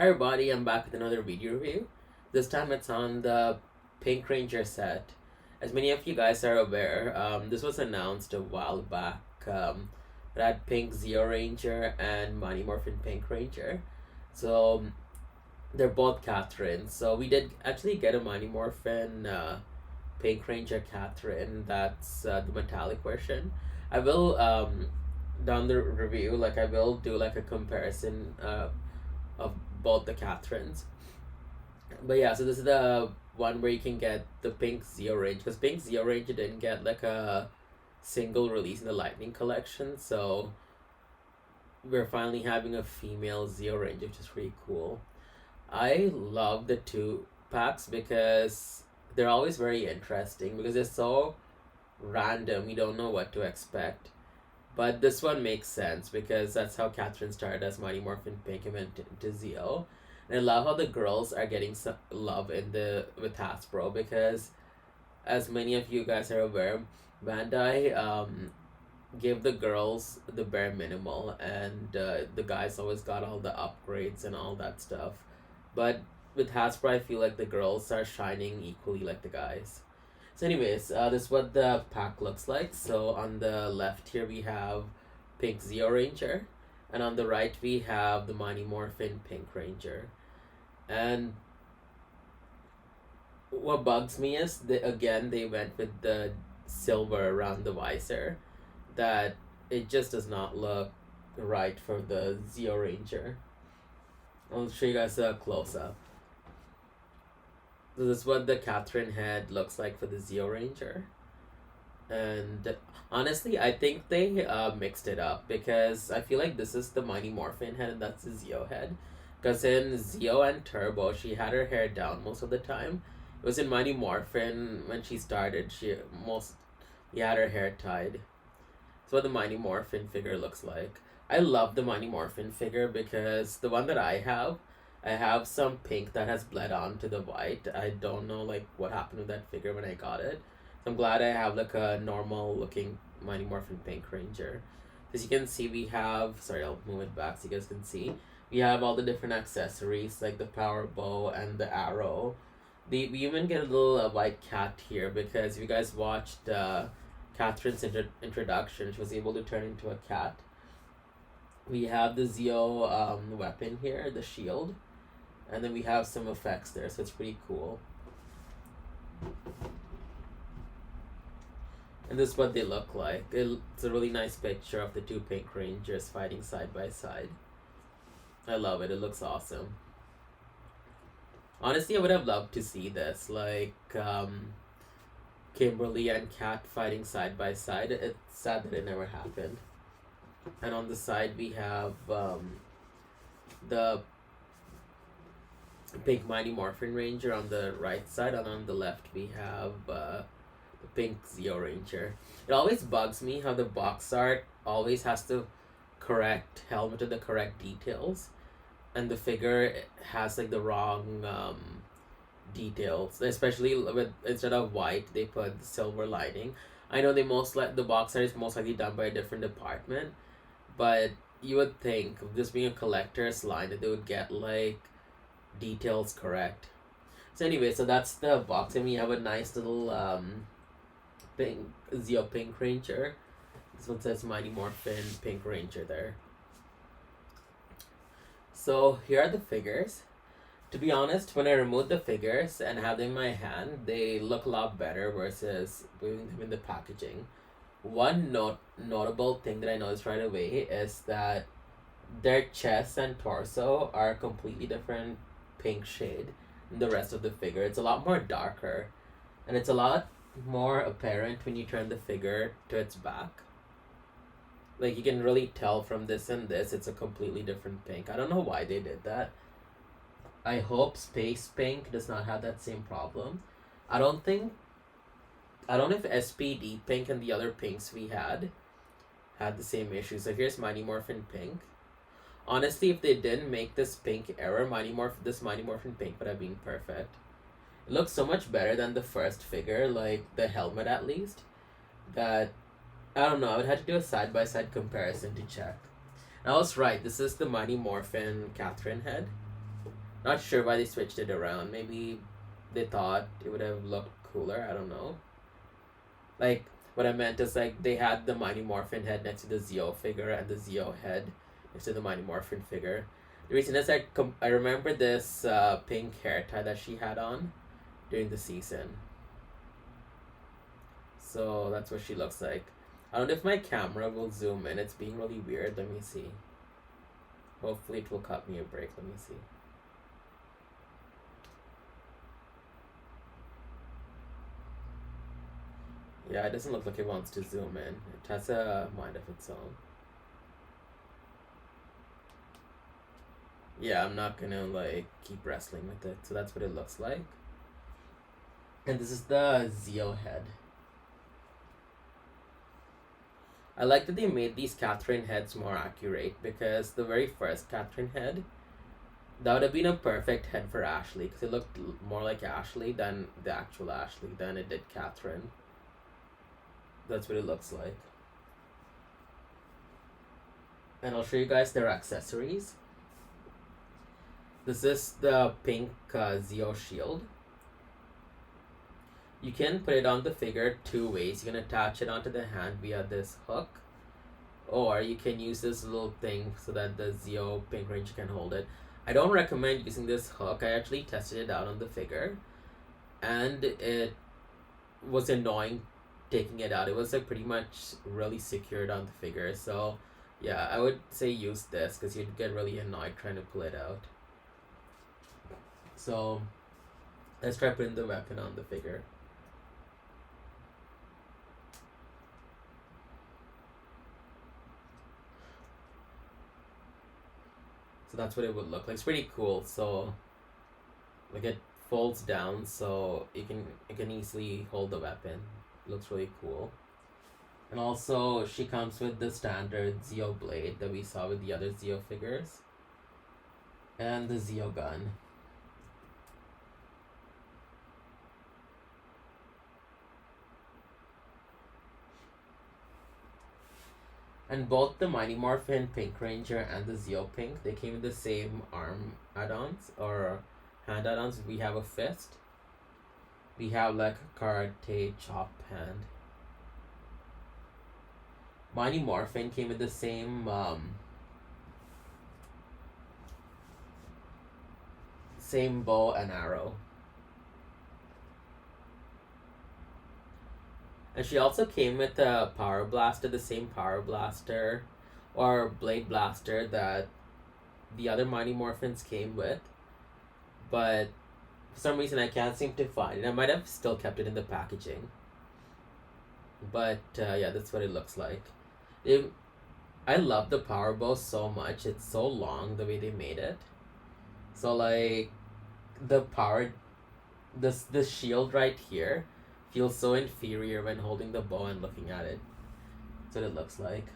Hi everybody, I'm back with another video review. This time it's on the Pink Ranger set. As many of you guys are aware, this was announced a while back. That Pink Zeo Ranger and Mighty Morphin Pink Ranger. So they're both Katherine. So we did actually get a Mighty Morphin Pink Ranger Katherine. That's the metallic version. I will down the review, like I will do like a comparison of both the Katherines. But yeah, so this is the one where you can get the Pink Zeo Ranger, because Pink Zeo Ranger didn't get like a single release in the Lightning collection, so we're finally having a female Zeo Ranger, which is pretty cool. I love the two packs because they're always very interesting because they're so random, you don't know what to expect. But this one makes sense because that's how Katherine started as Mighty Morphin Pink and went to Zeo. And I love how the girls are getting some love in the with Hasbro because, as many of you guys are aware, Bandai gave the girls the bare minimal, and the guys always got all the upgrades and all that stuff. But with Hasbro, I feel like the girls are shining equally like the guys. So, anyways, this is what the pack looks like. So, on the left here, we have Pink Zeo Ranger, and on the right, we have the Mighty Morphin Pink Ranger. And what bugs me is they went with the silver around the visor, that it just does not look right for the Zeo Ranger. I'll show you guys a close up. So this is what the Katherine head looks like for the Zeo Ranger. And honestly, I think they mixed it up because I feel like this is the Mighty Morphin head and that's the Zeo head. Because in Zeo and Turbo, she had her hair down most of the time. It was in Mighty Morphin when she started, she had her hair tied. That's what the Mighty Morphin figure looks like. I love the Mighty Morphin figure because the one that I have some pink that has bled onto the white. I don't know like what happened with that figure when I got it. So I'm glad I have like a normal looking Mighty Morphin Pink Ranger. As you can see, we have, sorry, I'll move it back so you guys can see. We have all the different accessories like the power bow and the arrow. We even get a little white cat here because if you guys watched Katherine's introduction, she was able to turn into a cat. We have the Zeo weapon here, the shield. And then we have some effects there, so it's pretty cool. And this is what they look like. It's a really nice picture of the two Pink Rangers fighting side by side. I love it. It looks awesome. Honestly, I would have loved to see this, like Kimberly and Kat fighting side by side. It's sad that it never happened. And on the side we have the Pink Mighty Morphin Ranger on the right side, and on the left we have the Pink Zeo Ranger. It always bugs me how the box art always has to correct helmet to the correct details, and the figure has like the wrong details, especially with instead of white they put silver lining. I know the box art is most likely done by a different department, but you would think, this being a collector's line, that they would get like details correct. So anyway, so that's the box, and we have a nice little pink Zeo Pink Ranger. This one says Mighty Morphin Pink Ranger there. So here are the figures. To be honest, when I remove the figures and have them in my hand, they look a lot better versus putting them in the packaging. One notable thing that I noticed right away is that their chest and torso are a completely different pink shade than the rest of the figure. It's a lot more darker, and it's a lot more apparent when you turn the figure to its back. Like, you can really tell from this and this, it's a completely different pink. I don't know why they did that. I hope Space Pink does not have that same problem. I don't know if SPD Pink and the other pinks we had the same issue. So here's Mighty Morphin Pink. Honestly, if they didn't make this pink error, this Mighty Morphin Pink would have been perfect. It looks so much better than the first figure, like the helmet at least, that I don't know, I would have to do a side-by-side comparison to check. And I was right, this is the Mighty Morphin Katherine head. Not sure why they switched it around. Maybe they thought it would have looked cooler. I don't know. Like, what I meant is, like, they had the Mighty Morphin head next to the Zeo figure and the Zeo head next to the Mighty Morphin figure. The reason is I remember this pink hair tie that she had on during the season. So that's what she looks like. I don't know if my camera will zoom in. It's being really weird. Let me see. Hopefully it will cut me a break. Let me see. Yeah, it doesn't look like it wants to zoom in. It has a mind of its own. Yeah, I'm not gonna like keep wrestling with it. So that's what it looks like. And this is the Zeo head. I like that they made these Katherine heads more accurate, because the very first Katherine head, that would have been a perfect head for Ashley, because it looked more like Ashley than the actual Ashley than it did Katherine. That's what it looks like. And I'll show you guys their accessories. This is the pink Zeo shield. You can put it on the figure two ways. You can attach it onto the hand via this hook, or you can use this little thing so that the Zeo Pink Ranger can hold it. I don't recommend using this hook. I actually tested it out on the figure, and it was annoying taking it out. It was like pretty much really secured on the figure. So yeah, I would say use this, because you'd get really annoyed trying to pull it out. So let's try putting the weapon on the figure. So that's what it would look like. It's pretty cool. So like it folds down, so you can easily hold the weapon. It looks really cool. And also she comes with the standard Zeo blade that we saw with the other Zeo figures, and the Zeo gun. And both the Mighty Morphin Pink Ranger and the Zeo Pink, they came with the same arm add-ons or hand add-ons. We have a fist. We have like a karate chop hand. Mighty Morphin came with the same same bow and arrow. And she also came with a power blaster, the same power blaster or blade blaster that the other Mighty Morphins came with. But for some reason I can't seem to find it. I might have still kept it in the packaging. But yeah, that's what it looks like. I love the power bow so much. It's so long the way they made it. So like the power, this shield right here feels so inferior when holding the bow and looking at it. That's what it looks like.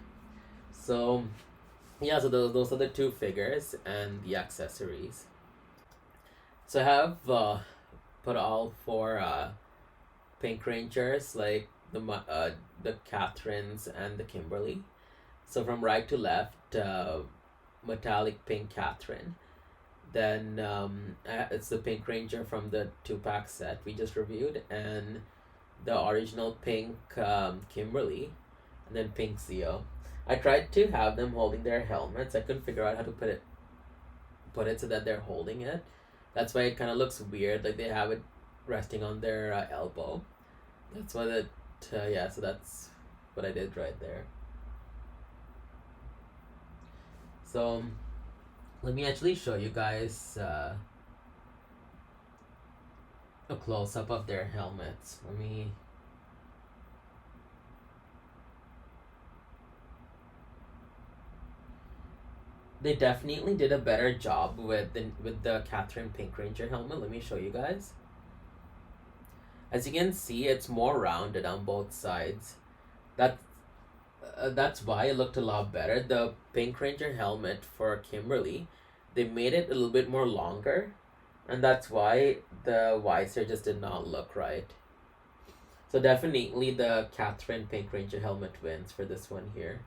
So yeah, so those are the two figures and the accessories. So I have put all four Pink Rangers, like the Katherines and the Kimberly. So from right to left, metallic pink Katherine. Then it's the Pink Ranger from the 2-pack set we just reviewed, and the original pink Kimberly, and then pink Zeo. I tried to have them holding their helmets. I couldn't figure out how to put it so that they're holding it. That's why it kind of looks weird, like they have it resting on their elbow. That's why that yeah, so that's what I did right there. So let me actually show you guys a close-up of their helmets. They definitely did a better job with the Katherine Pink Ranger helmet. Let me show you guys. As you can see, it's more rounded on both sides. That's why it looked a lot better. The Pink Ranger helmet for Kimberly, they made it a little bit more longer, and that's why the visor just did not look right. So definitely the Katherine Pink Ranger helmet wins for this one here.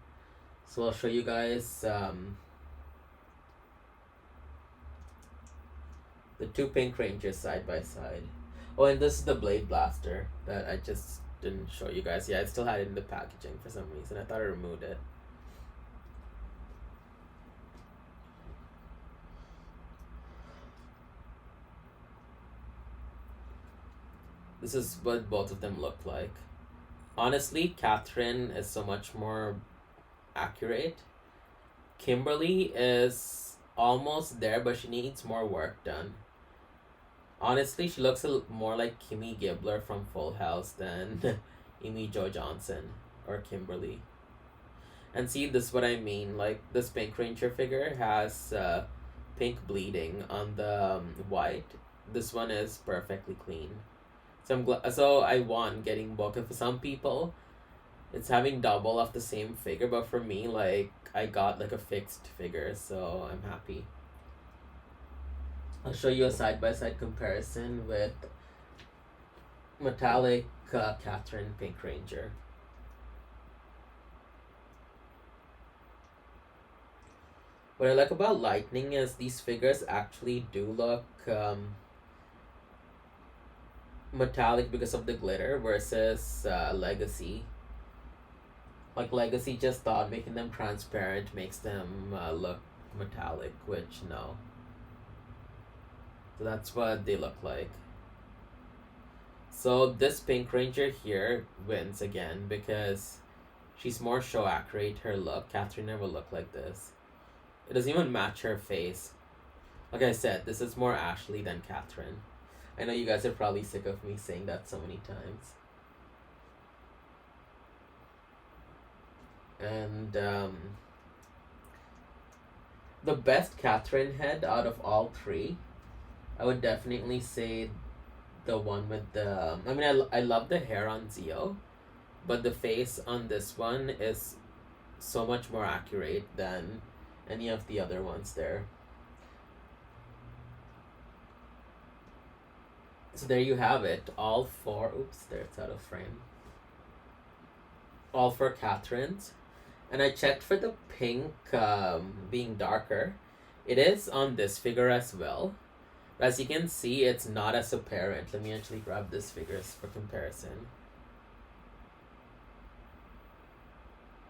So I'll show you guys The two Pink Rangers side by side. Oh, and this is the Blade Blaster that I just didn't show you guys. Yeah, I still had it in the packaging for some reason. I thought I removed it. This is what both of them look like. Honestly, Katherine is so much more accurate. Kimberly is almost there, but she needs more work done. Honestly, she looks more like Kimmy Gibbler from Full House than Amy Jo Johnson or Kimberly. And see, this is what I mean. Like, this Pink Ranger figure has pink bleeding on the white. This one is perfectly clean. So so I won getting both. For some people, it's having double of the same figure, but for me, like, I got like a fixed figure, so I'm happy. I'll show you a side-by-side comparison with metallic Katherine Pink Ranger. What I like about Lightning is these figures actually do look metallic because of the glitter versus Legacy. Like, Legacy just thought making them transparent makes them look metallic, which no. So that's what they look like. So this Pink Ranger here wins again because she's more show accurate. Her look, Katherine never looked like this. It doesn't even match her face. Like I said, this is more Ashley than Katherine. I know you guys are probably sick of me saying that so many times. And the best Katherine head out of all three, I would definitely say the one with the... I mean, I love the hair on Zeo, but the face on this one is so much more accurate than any of the other ones there. So there you have it. All four... Oops, there, it's out of frame. All four Katherines. And I checked for the pink being darker. It is on this figure as well. As you can see, it's not as apparent. Let me actually grab this figures for comparison.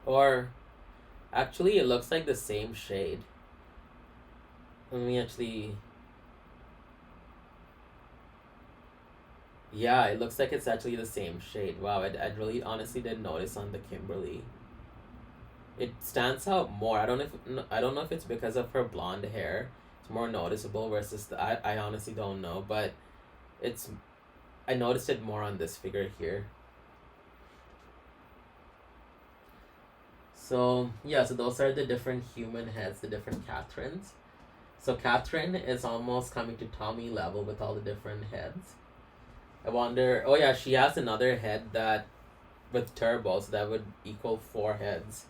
Or, actually, it looks like the same shade. Let me actually... Yeah, it looks like it's actually the same shade. Wow, I really honestly didn't notice on the Kimberly. It stands out more. I don't know if it's because of her blonde hair. It's more noticeable versus I honestly don't know, but I noticed it more on this figure here. So yeah, so those are the different human heads, the different Katherines. So Katherine is almost coming to Tommy level with all the different heads. I wonder, oh yeah, she has another head that with turbo, so that would equal 4 heads.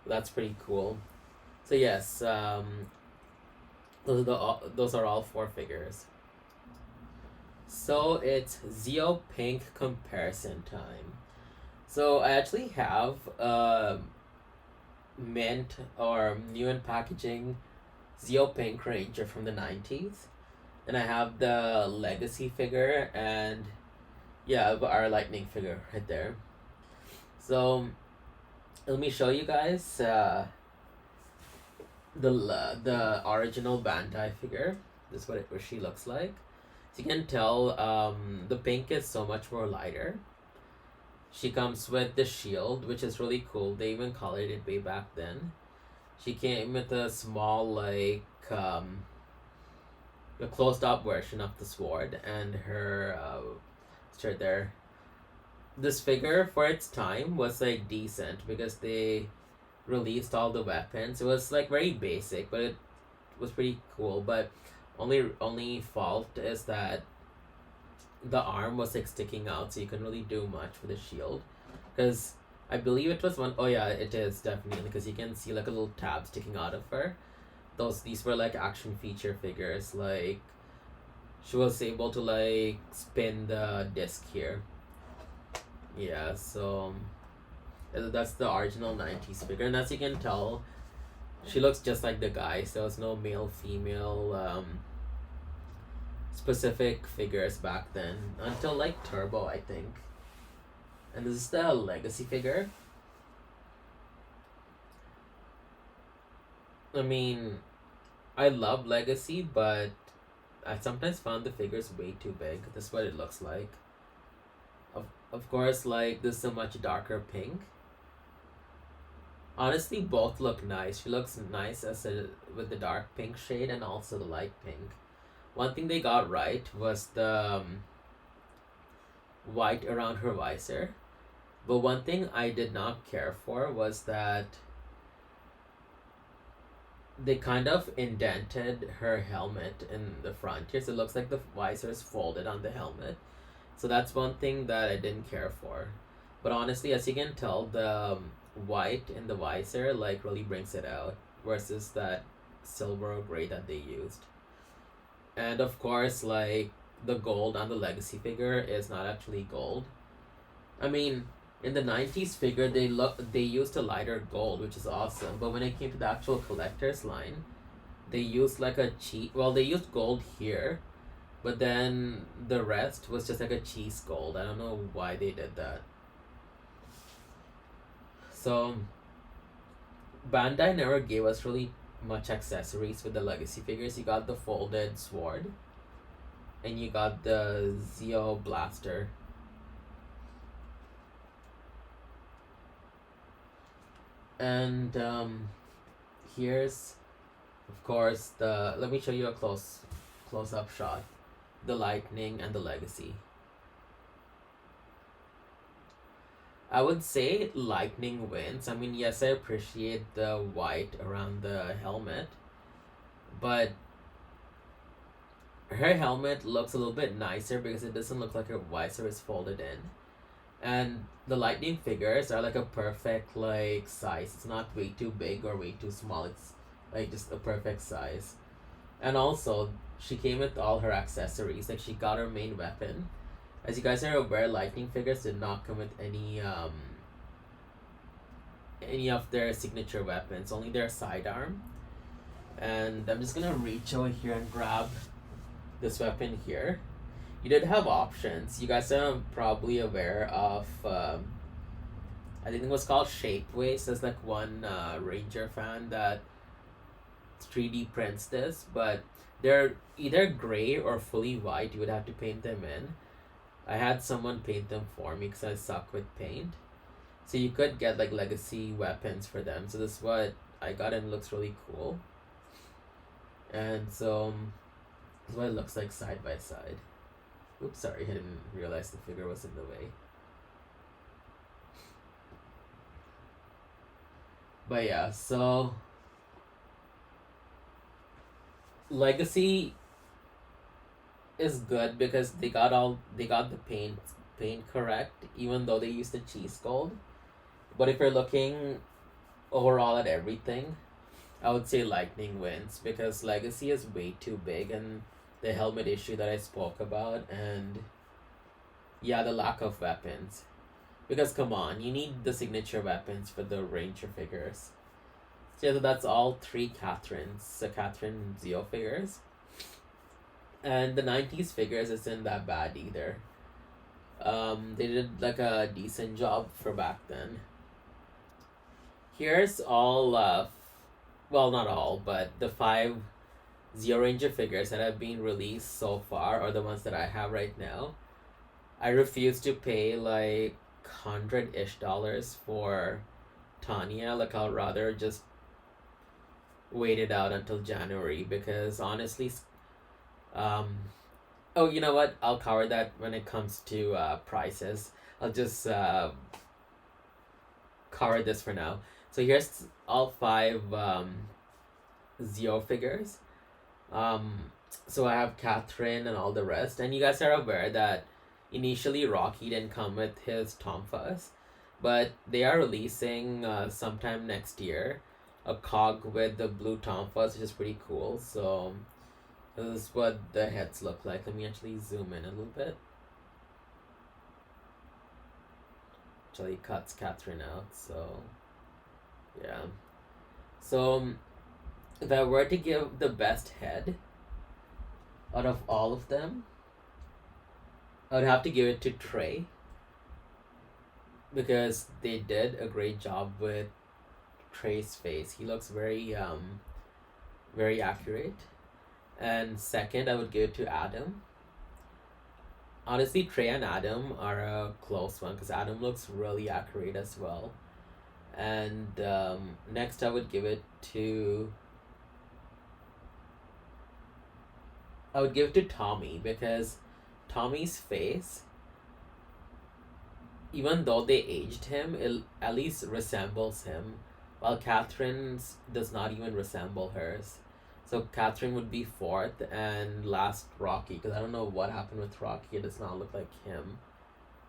That's pretty cool. So yes, those are all 4 figures. So it's Zeo Pink comparison time. So I actually have mint or new in packaging Zeo Pink Ranger from the 90s. And I have the Legacy figure and yeah, our Lightning figure right there. So let me show you guys the original Bandai figure. This is what she looks like. So you can tell the pink is so much more lighter. She comes with the shield, which is really cool. They even colored it way back then. She came with a small a closed up version of the sword and her shirt there. This figure for its time was like decent because they released all the weapons. It was like very basic, but it was pretty cool. But only fault is that the arm was like sticking out, so you couldn't really do much with the shield. Because I believe it was one. Oh yeah, it is definitely, because you can see like a little tab sticking out of her. These were like action feature figures. Like she was able to like spin the disc here. Yeah, so that's the original 90s figure, and as you can tell, she looks just like the guy. So there's no male female specific figures back then until like Turbo, I think. And this is the Legacy figure. I mean, I love Legacy, but I sometimes found the figures way too big. This is what it looks like. Of course, like, this is a much darker pink. Honestly, both look nice. She looks nice with the dark pink shade and also the light pink. One thing they got right was the white around her visor. But one thing I did not care for was that they kind of indented her helmet in the front here, so it looks like the visor is folded on the helmet. So that's one thing that I didn't care for. But honestly, as you can tell, the white in the visor like really brings it out versus that silver or gray that they used. And of course, like, the gold on the Legacy figure is not actually gold. I mean, in the 90s figure, they used a lighter gold, which is awesome. But when it came to the actual collector's line, they used like a cheap. Well, they used gold here, but then the rest was just like a cheese gold. I don't know why they did that. So Bandai never gave us really much accessories with the Legacy figures. You got the folded sword, and you got the Zeo blaster. And here's, of course, the. Let me show you a close up shot. The Lightning and the Legacy. I would say Lightning wins. I mean, yes, I appreciate the white around the helmet, but her helmet looks a little bit nicer because it doesn't look like her visor is folded in. And the Lightning figures are like a perfect like size. It's not way too big or way too small. It's like just a perfect size. And also, she came with all her accessories. Like, she got her main weapon. As you guys are aware, Lightning figures did not come with any of their signature weapons, only their sidearm. And I'm just gonna reach over here and grab this weapon here. You did have options. You guys are probably aware of I think it was called Shapeways. There's like one Ranger fan that 3D prints this, but they're either gray or fully white. You would have to paint them in. I had someone paint them for me because I suck with paint. So you could get like Legacy weapons for them. So this is what I got, and it looks really cool. And so this is what it looks like side by side. Oops, sorry, I didn't realize the figure was in the way. But yeah, so Legacy is good because they got the paint correct, even though they used the cheese gold. But if you're looking overall at everything, I would say Lightning wins because Legacy is way too big, and the helmet issue that I spoke about, and yeah, the lack of weapons. Because come on, you need the signature weapons for the Ranger figures. So yeah, that's all three Katherines, the Katherine Zeo figures. And the 90s figures isn't that bad either. They did like a decent job for back then. Here's all well, not all, but the 5 Zeo Ranger figures that have been released so far, or the ones that I have right now. I refuse to pay like $100-ish for Tanya. Like, I'll rather just wait it out until January because honestly, oh, you know what? I'll cover that when it comes to prices. I'll just cover this for now. So here's all 5 Zeo figures. So I have Katherine and all the rest, and you guys are aware that initially Rocky didn't come with his Tonfas, but they are releasing sometime next year a cog with the blue Tonfas, which is pretty cool. So this is what the heads look like. Let me actually zoom in a little bit. Actually cuts Katherine out, so yeah. So if I were to give the best head, out of all of them, I would have to give it to Trey because they did a great job with Trey's face. He looks very accurate. And second, I would give it to Adam. Honestly, Trey and Adam are a close one because Adam looks really accurate as well. And next, I would give it to Tommy because Tommy's face, even though they aged him, it at least resembles him, while Catherine's does not even resemble hers. So Catherine would be fourth, and last Rocky, because I don't know what happened with Rocky. It does not look like him.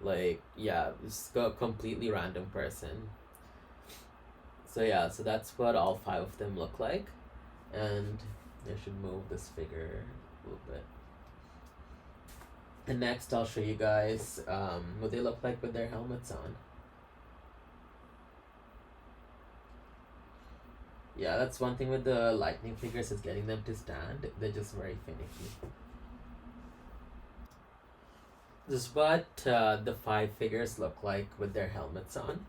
Like, yeah, it's a completely random person. So yeah, so that's what all five of them look like. And I should move this figure a little bit. And next I'll show you guys what they look like with their helmets on. Yeah, that's one thing with the lightning figures is getting them to stand. They're just very finicky. This is what the five figures look like with their helmets on.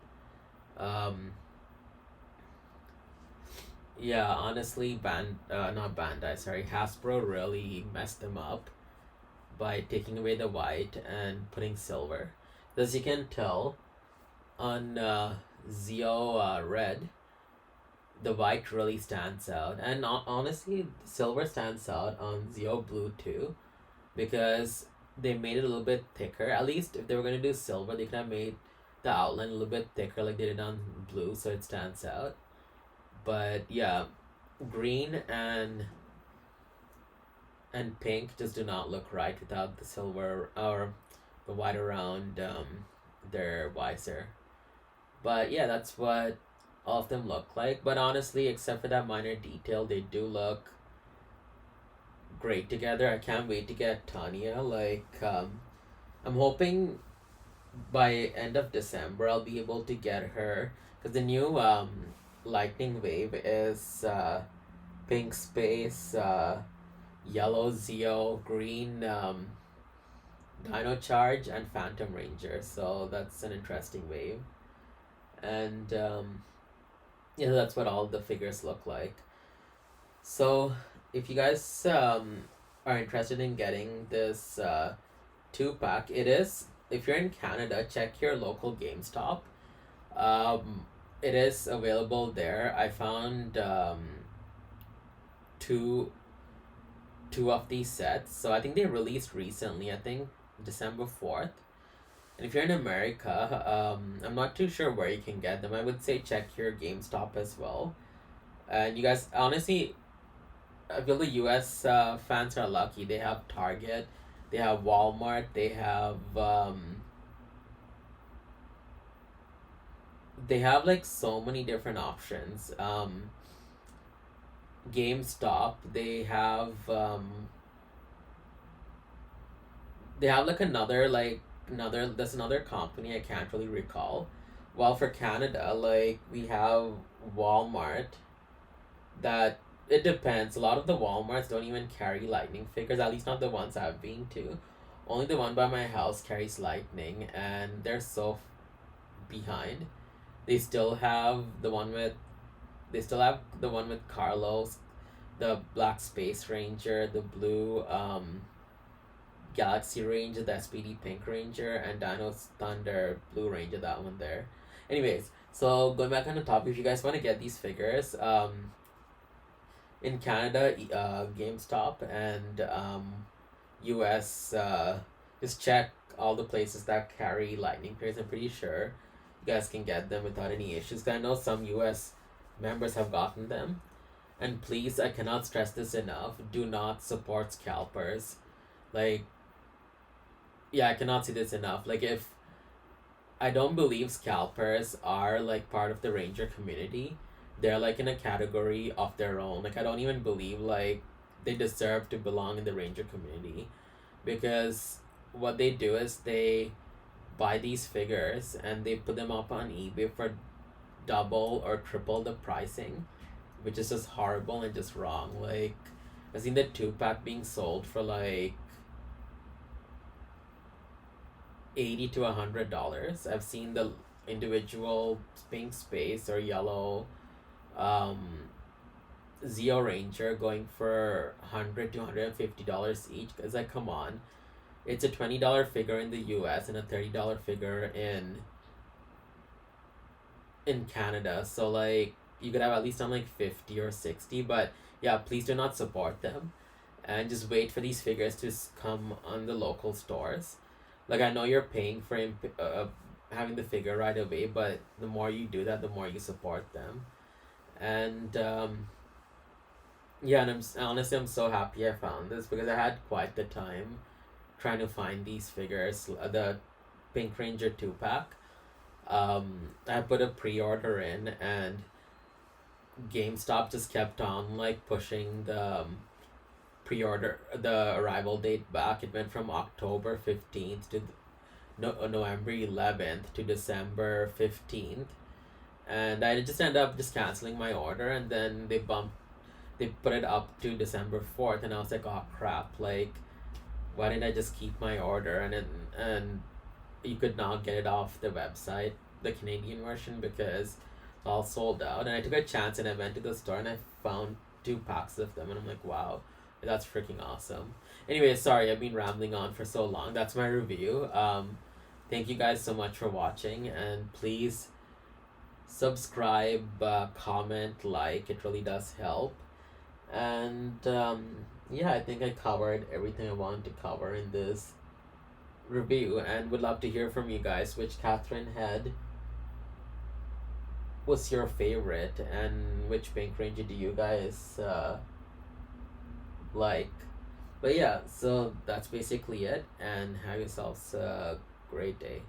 Yeah, honestly, not Bandai, sorry, Hasbro really messed them up by taking away the white and putting silver. As you can tell, on Zeo Red, the white really stands out, and honestly, silver stands out on Zeo Blue too, because they made it a little bit thicker. At least if they were gonna do silver, they could have made the outline a little bit thicker, like they did on blue, so it stands out. But yeah, green and pink just do not look right without the silver or the white around their visor. But yeah, that's what all of them look like. But honestly, except for that minor detail, they do look great together. I can't wait to get Tanya. Like, I'm hoping by end of December I'll be able to get her, because the new lightning wave is pink space, yellow Zeo, green Dino Charge, and Phantom Ranger. So that's an interesting wave. And yeah, that's what all the figures look like. So if you guys are interested in getting this 2-pack, it is, if you're in Canada, check your local GameStop. It is available there. I found two of these sets. So I think they released recently, I think December 4th. And if you're in America, I'm not too sure where you can get them. I would say check your GameStop as well. And you guys, honestly, I feel the US fans are lucky. They have Target, they have Walmart, they have like so many different options. GameStop, they have like another there's another company I can't really recall. While for Canada, like we have Walmart, that it depends. A lot of the Walmarts don't even carry lightning figures, at least not the ones I've been to. Only the one by my house carries lightning, and they're so behind. They still have the one with Carlos, the Black Space Ranger, the blue Galaxy Ranger, the SPD Pink Ranger, and Dino's Thunder Blue Ranger, that one there. Anyways, so going back on the topic, if you guys want to get these figures, in Canada, GameStop, and US, just check all the places that carry lightning figures. I'm pretty sure you guys can get them without any issues. 'Cause I know some US members have gotten them. And please, I cannot stress this enough, do not support scalpers. Like, yeah, I cannot say this enough. Like, if I don't believe scalpers are like part of the ranger community, they're like in a category of their own. Like, I don't even believe like they deserve to belong in the ranger community, because what they do is they buy these figures and they put them up on eBay for double or triple the pricing, which is just horrible and just wrong. Like, I've seen the 2-pack being sold for like 80 to $100. I've seen the individual pink space or yellow um Zeo Ranger going for $100 to $150 each. Cause like, come on, it's a $20 figure in the U.S. and a $30 figure in Canada. So like, you could have at least on like 50 or 60. But yeah, please do not support them, and just wait for these figures to come on the local stores. Like, I know you're paying for having the figure right away, but the more you do that, the more you support them. And yeah, and honestly, I'm so happy I found this, because I had quite the time trying to find these figures. The Pink Ranger 2-pack. I put a pre-order in, and GameStop just kept on like pushing the arrival date back. It went from October 15th to November 11th to December 15th, and I just ended up just canceling my order, and then they put it up to December 4th, and I was like, oh crap, like, why didn't I just keep my order? And you could not get it off the website, the Canadian version, because it's all sold out. And I took a chance, and I went to the store, and I found 2 packs of them, and I'm like, wow, that's freaking awesome. Anyway, sorry, I've been rambling on for so long. That's my review. Thank you guys so much for watching, and please subscribe, comment, like. It really does help. And yeah, I think I covered everything I wanted to cover in this review, and would love to hear from you guys. Which Katherine head was your favorite, and which Pink Ranger do you guys like? But yeah, so that's basically it, and have yourselves a great day.